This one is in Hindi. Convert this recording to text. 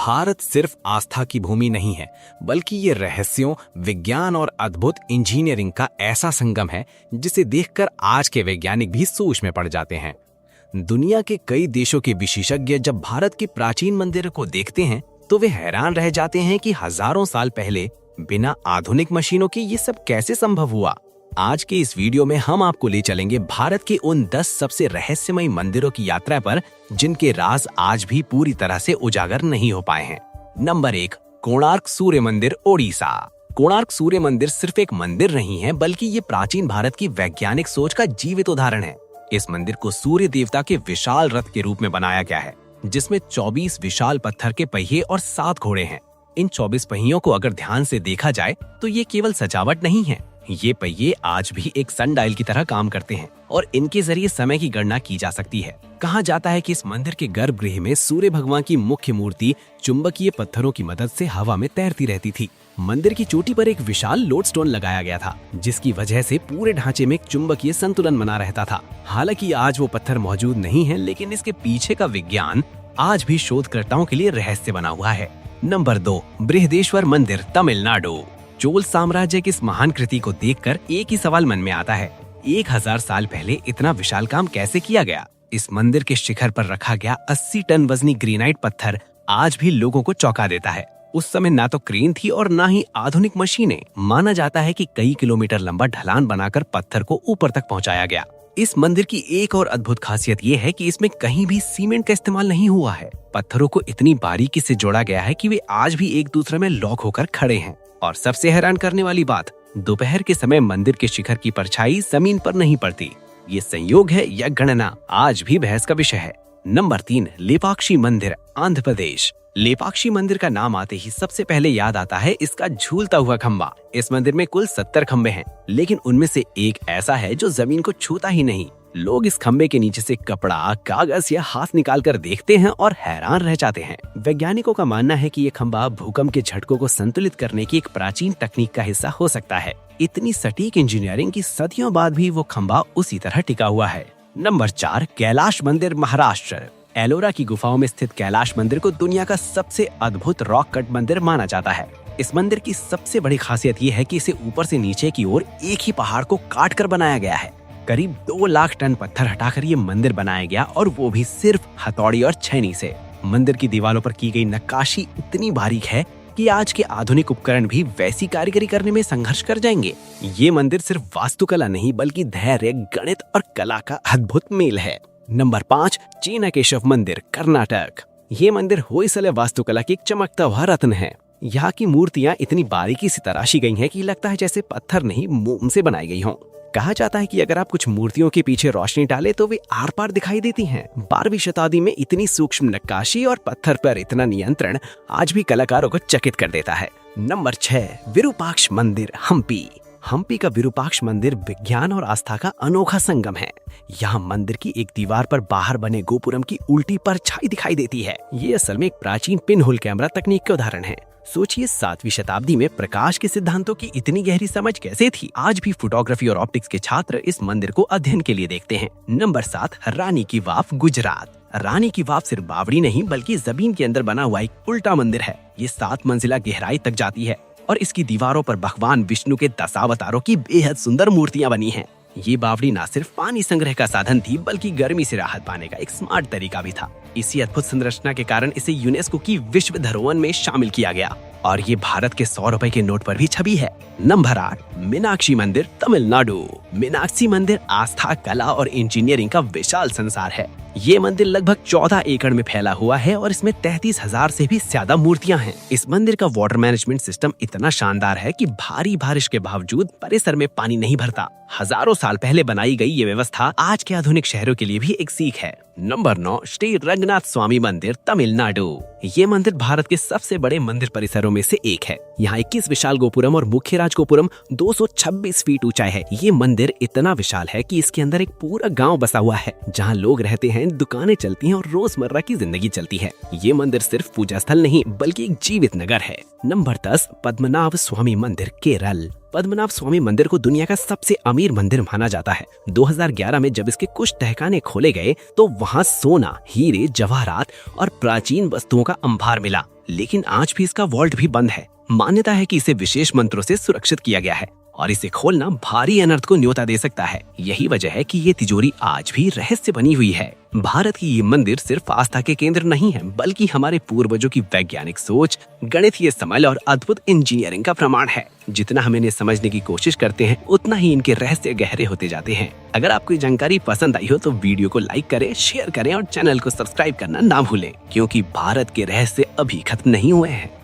भारत सिर्फ आस्था की भूमि नहीं है, बल्कि ये रहस्यों, विज्ञान और अद्भुत इंजीनियरिंग का ऐसा संगम है जिसे देखकर आज के वैज्ञानिक भी सोच में पड़ जाते हैं। दुनिया के कई देशों के विशेषज्ञ जब भारत के प्राचीन मंदिरों को देखते हैं तो वे हैरान रह जाते हैं कि हजारों साल पहले बिना आधुनिक मशीनों के ये सब कैसे संभव हुआ। आज के इस वीडियो में हम आपको ले चलेंगे भारत के उन 10 सबसे रहस्यमयी मंदिरों की यात्रा पर जिनके राज आज भी पूरी तरह से उजागर नहीं हो पाए हैं। नंबर 1, कोणार्क सूर्य मंदिर, ओडिशा। कोणार्क सूर्य मंदिर सिर्फ एक मंदिर नहीं है, बल्कि ये प्राचीन भारत की वैज्ञानिक सोच का जीवित उदाहरण है। इस मंदिर को सूर्य देवता के विशाल रथ के रूप में बनाया गया है, जिसमें 24 विशाल पत्थर के पहिए और 7 घोड़े हैं। इन 24 पहियों को अगर ध्यान से देखा जाए तो ये केवल सजावट नहीं है, ये पहिए आज भी एक सनडायल की तरह काम करते हैं और इनके जरिए समय की गणना की जा सकती है। कहा जाता है कि इस मंदिर के गर्भगृह में सूर्य भगवान की मुख्य मूर्ति चुंबकीय पत्थरों की मदद से हवा में तैरती रहती थी। मंदिर की चोटी पर एक विशाल लोडस्टोन लगाया गया था, जिसकी वजह से पूरे ढांचे में एक चुंबकीय संतुलन बना रहता था। हालांकि आज वो पत्थर मौजूद नहीं है, लेकिन इसके पीछे का विज्ञान आज भी शोधकर्ताओं के लिए रहस्य बना हुआ है। नंबर 2, बृहदेश्वर मंदिर, तमिलनाडु। चोल साम्राज्य की इस महान कृति को देखकर एक ही सवाल मन में आता है, 1000 साल पहले इतना विशाल काम कैसे किया गया। इस मंदिर के शिखर पर रखा गया 80 टन वजनी ग्रेनाइट पत्थर आज भी लोगों को चौंका देता है। उस समय ना तो क्रेन थी और ना ही आधुनिक मशीनें। माना जाता है कि कई किलोमीटर लंबा ढलान बनाकर पत्थर को ऊपर तक पहुंचाया गया। इस मंदिर की एक और अद्भुत खासियत ये है कि इसमें कहीं भी सीमेंट का इस्तेमाल नहीं हुआ है। पत्थरों को इतनी बारीकी से जोड़ा गया है कि वे आज भी एक दूसरे में लॉक होकर खड़े हैं। और सबसे हैरान करने वाली बात, दोपहर के समय मंदिर के शिखर की परछाई जमीन पर नहीं पड़ती। ये संयोग है या गणना, आज भी बहस का विषय है। नंबर 3, लेपाक्षी मंदिर, आंध्र प्रदेश। लेपाक्षी मंदिर का नाम आते ही सबसे पहले याद आता है इसका झूलता हुआ खंबा। इस मंदिर में कुल 70 खंबे हैं, लेकिन उनमें से एक ऐसा है जो जमीन को छूता ही नहीं। लोग इस खंबे के नीचे से कपड़ा, कागज या हाथ निकालकर देखते हैं और हैरान रह जाते हैं। वैज्ञानिकों का मानना है कि ये खंबा भूकंप के झटकों को संतुलित करने की एक प्राचीन तकनीक का हिस्सा हो सकता है। इतनी सटीक इंजीनियरिंग की सदियों बाद भी वो खंबा उसी तरह टिका हुआ है। नंबर 4, कैलाश मंदिर, महाराष्ट्र। एलोरा की गुफाओं में स्थित कैलाश मंदिर को दुनिया का सबसे अद्भुत रॉक कट मंदिर माना जाता है। इस मंदिर की सबसे बड़ी खासियत ये है कि इसे ऊपर से नीचे की ओर एक ही पहाड़ को काट कर बनाया गया है। करीब 2 लाख टन पत्थर हटाकर ये मंदिर बनाया गया, और वो भी सिर्फ हथौड़ी और छेनी से। मंदिर की दीवारों पर की गई नक्काशी इतनी बारीक है कि आज के आधुनिक उपकरण भी वैसी कारीगरी करने में संघर्ष कर जाएंगे। ये मंदिर सिर्फ वास्तुकला नहीं, बल्कि धैर्य, गणित और कला का अद्भुत मेल है। नंबर 5, चेन्नकेशव मंदिर, कर्नाटक। ये मंदिर होयसले वास्तुकला की एक चमकता हुआ रत्न है। यहाँ की मूर्तियाँ इतनी बारीकी से तराशी गई हैं कि लगता है जैसे पत्थर नहीं, मोम से बनाई गई हों। कहा जाता है कि अगर आप कुछ मूर्तियों के पीछे रोशनी डालें तो वे आर पार दिखाई देती हैं। 12वीं शताब्दी में इतनी सूक्ष्म नक्काशी और पत्थर पर इतना नियंत्रण आज भी कलाकारों को चकित कर देता है। नंबर 6, विरूपाक्ष मंदिर, हम्पी। हम्पी का विरूपाक्ष मंदिर विज्ञान और आस्था का अनोखा संगम है। यहाँ मंदिर की एक दीवार पर बाहर बने गोपुरम की उल्टी परछाई दिखाई देती है। ये असल में एक प्राचीन पिन होल कैमरा तकनीक के उदाहरण है। सोचिए, 7वीं शताब्दी में प्रकाश के सिद्धांतों की इतनी गहरी समझ कैसे थी। आज भी फोटोग्राफी और ऑप्टिक्स के छात्र इस मंदिर को अध्ययन के लिए देखते हैं। नंबर 7, रानी की वाव, गुजरात। रानी की वाव सिर्फ बावड़ी नहीं, बल्कि जमीन के अंदर बना हुआ एक उल्टा मंदिर है। ये 7 मंजिला गहराई तक जाती है और इसकी दीवारों पर भगवान विष्णु के 10 अवतारों की बेहद सुंदर मूर्तियां बनी हैं। ये बावड़ी न सिर्फ पानी संग्रह का साधन थी, बल्कि गर्मी से राहत पाने का एक स्मार्ट तरीका भी था। इसी अद्भुत संरचना के कारण इसे यूनेस्को की विश्व धरोहर में शामिल किया गया और ये भारत के 100 रुपए के नोट पर भी छवि है। नंबर 8, मीनाक्षी मंदिर, तमिलनाडु। मीनाक्षी मंदिर आस्था, कला और इंजीनियरिंग का विशाल संसार है। ये मंदिर लगभग 14 एकड़ में फैला हुआ है और इसमें 33,000 से भी ज्यादा मूर्तियां हैं। इस मंदिर का वाटर मैनेजमेंट सिस्टम इतना शानदार है कि भारी बारिश के बावजूद परिसर में पानी नहीं भरता। हजारों साल पहले बनाई गई ये व्यवस्था आज के आधुनिक शहरों के लिए भी एक सीख है। नंबर 9, श्री रंगनाथ स्वामी मंदिर, तमिलनाडु। ये मंदिर भारत के सबसे बड़े मंदिर परिसरों में से एक है। यहाँ 21 विशाल गोपुरम और मुख्य राजगोपुरम 226 फीट ऊंचा है। ये मंदिर इतना विशाल है कि इसके अंदर एक पूरा गांव बसा हुआ है, जहाँ लोग रहते हैं, दुकानें चलती हैं और रोजमर्रा की जिंदगी चलती है। ये मंदिर सिर्फ पूजा स्थल नहीं, बल्कि एक जीवित नगर है। नंबर 10, पद्मनाभ स्वामी मंदिर, केरल। पद्मनाभ स्वामी मंदिर को दुनिया का सबसे अमीर मंदिर माना जाता है। 2011 में जब इसके कुछ तहखाने खोले गए तो वहाँ सोना, हीरे, जवाहरात और प्राचीन वस्तुओं का अंबार मिला। लेकिन आज भी इसका वॉल्ट भी बंद है। मान्यता है कि इसे विशेष मंत्रों से सुरक्षित किया गया है और इसे खोलना भारी अनर्थ को न्योता दे सकता है। यही वजह है कि ये तिजोरी आज भी रहस्य बनी हुई है। भारत की ये मंदिर सिर्फ आस्था के केंद्र नहीं है, बल्कि हमारे पूर्वजों की वैज्ञानिक सोच, गणितीय समझ और अद्भुत इंजीनियरिंग का प्रमाण है। जितना हम इन्हें समझने की कोशिश करते हैं, उतना ही इनके रहस्य गहरे होते जाते हैं। अगर आपको ये जानकारी पसंद आई हो तो वीडियो को लाइक करें, शेयर करें और चैनल को सब्सक्राइब करना ना भूलें, क्योंकि भारत के रहस्य अभी खत्म नहीं हुए हैं।